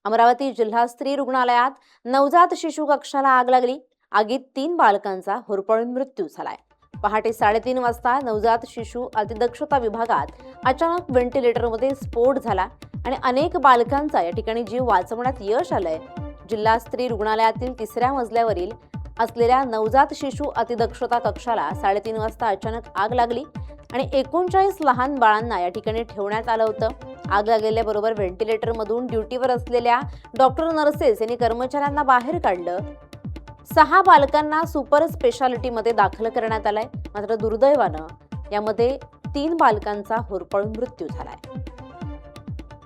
अमरावती जिल्हा स्त्री रुग्णालयात नवजात शिशु कक्षाला आग लागली। आगीत 3 बालकांचा होरपळून मृत्यू झालाय। पहाटे 3:30 वाजता नवजात शिशु अतिदक्षता विभागात अचानक व्हेंटिलेटरमध्ये स्फोट झाला आणि अनेक बालकांचा या ठिकाणी जीव वाचवण्यात यश आलंय। जिल्हा स्त्री रुग्णालयातील 3ऱ्या मजल्यावरील असलेल्या नवजात शिशु अतिदक्षता कक्षाला 3:30 वाजता अचानक आग लागली आणि 39 लहान बाळांना या ठिकाणी ठेवण्यात आलं होतं। आग लागल्याबरोबर व्हेंटिलेटरमधून ड्युटीवर असलेल्या डॉक्टर नर्सेस यांनी कर्मचाऱ्यांना बाहेर काढलं। 6 बालकांना सुपर स्पेशालिटीमध्ये दाखल करण्यात आलंय। मात्र दुर्दैवानं यामध्ये 3 बालकांचा होरपळून मृत्यू झालाय।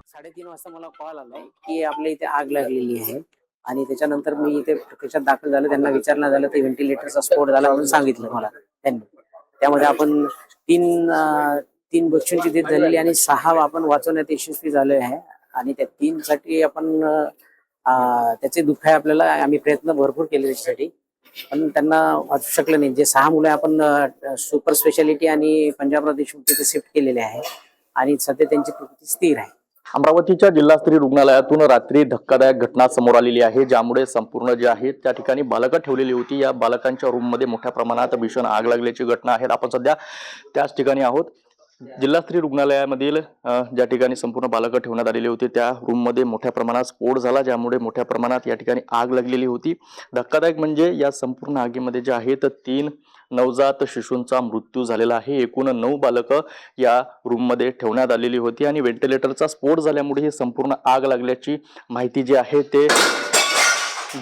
3:30 वाजता मला कॉल आलाय की आपल्या इथे आग लागलेली आहे आणि त्याच्यानंतर मी इथे प्रत्यक्षात दाखल झालो। त्यांना विचारणा झालं ते व्हेंटिलेटरचा स्फोट झाला म्हणून सांगितलं मला त्यांनी। त्यामध्ये आपण तीन बच्चूंची डेथ झालेली आणि 6 आपण वाचवण्यात यशस्वी झाले आहे आणि त्या 3 साठी आपण त्याचे दुःख आहे आपल्याला। आम्ही प्रयत्न भरपूर केले त्याच्यासाठी, पण त्यांना वाचू शकलं नाही। जे 6 मुलं आपण सुपर स्पेशालिटी आणि पंजाब प्रदेश तिथे शिफ्ट केलेले आहे आणि सध्या त्यांची प्रकृती स्थिर आहे। अमरावतीच्या जिल्हा स्त्री रुग्णालयातून रात्री धक्कादायक घटना समोर आलेली आहे, ज्यामुळे संपूर्ण जे आहे त्या ठिकाणी बालकं ठेवलेली होती। या बालकांच्या रूममध्ये मोठ्या प्रमाणात भीषण आग लागल्याची घटना आहे। आपण सध्या त्याच ठिकाणी आहोत। जिल्हा स्त्री रुग्णालयामधील ज्या ठिकाणी संपूर्ण बालकं ठेवण्यात आलेली होती त्या रूममध्ये मोठ्या प्रमाणात स्फोट झाला, ज्यामुळे मोठ्या प्रमाणात या ठिकाणी आग लागलेली होती। धक्कादायक म्हणजे या संपूर्ण आगीमध्ये जे आहेत 3 नवजात शिशूंचा मृत्यू झालेला आहे। एकूण 9 बालकं या रूममध्ये ठेवण्यात आलेली होती आणि व्हेंटिलेटरचा स्फोट झाल्यामुळे ही संपूर्ण आग लागल्याची माहिती जी आहे ते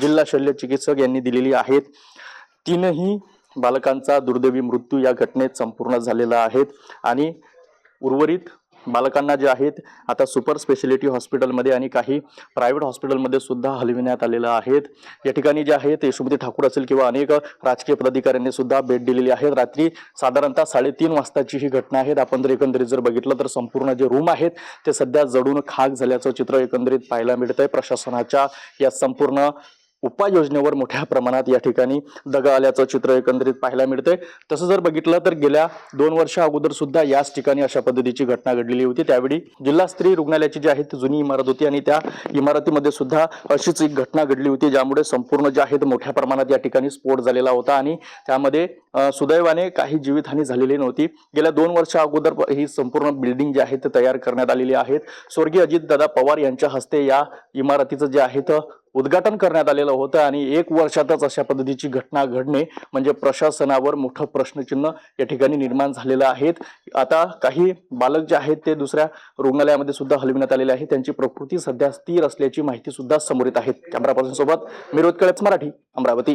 जिल्हा शल्य चिकित्सक यांनी दिलेली आहे। 3ही बालकांचा दुर्दैवी मृत्यू या घटनेत संपूर्ण झालेला आहे आणि उर्वरित बालकांना जे आहेत आता सुपर स्पेशालिटी हॉस्पिटलमध्ये आणि काही प्रायव्हेट हॉस्पिटलमध्ये सुद्धा हलविण्यात आलेलं आहेत। या ठिकाणी जे आहेत यशोमती ठाकूर असेल किंवा अनेक राजकीय पदाधिकाऱ्यांनी सुद्धा भेट दिलेली आहे। रात्री साधारणतः 3:30 वाजताची ही घटना आहे। आपण जर एकंदरीत जर बघितलं तर संपूर्ण जे रूम आहेत ते सध्या जळून खाक झाल्याचं चित्र एकंदरीत पाहायला मिळतंय। प्रशासनाच्या या संपूर्ण उपाययोजनेवर मोठ्या प्रमाणात या ठिकाणी दगा आल्याचं चित्र एकंदरीत पाहायला मिळतंय। तसं जर बघितलं तर गेल्या 2 वर्षा अगोदर सुद्धा याच ठिकाणी अशा पद्धतीची घटना घडलेली होती। त्यावेळी जिल्हा स्त्री रुग्णालयाची जी आहे ती जुनी इमारत होती आणि त्या इमारतीमध्ये सुद्धा अशीच एक घटना घडली होती, ज्यामुळे संपूर्ण जे आहे मोठ्या प्रमाणात या ठिकाणी स्फोट झालेला होता आणि त्यामध्ये सुदैवाने काही जीवितहानी झालेली नव्हती। गेल्या 2 वर्षा अगोदर ही संपूर्ण बिल्डिंग जी आहे ते तयार करण्यात आलेली आहे। स्वर्गीय अजितदादा पवार यांच्या हस्ते या इमारतीचं जे आहे उद्घाटन करण्यात आलेलं होतं आणि 1 वर्षातच अशा पद्धतीची घटना घडणे म्हणजे प्रशासनावर मोठं प्रश्नचिन्ह या ठिकाणी निर्माण झालेलं आहे। आता काही बालक जे आहेत ते दुसऱ्या रुग्णालयामध्ये सुद्धा हलविण्यात आलेले आहे। त्यांची प्रकृती सध्या स्थिर असल्याची माहिती सुद्धा समोर येत आहे। कॅमेरा पर्सन सोबत मी रोहित कळेच, मराठी, अमरावती।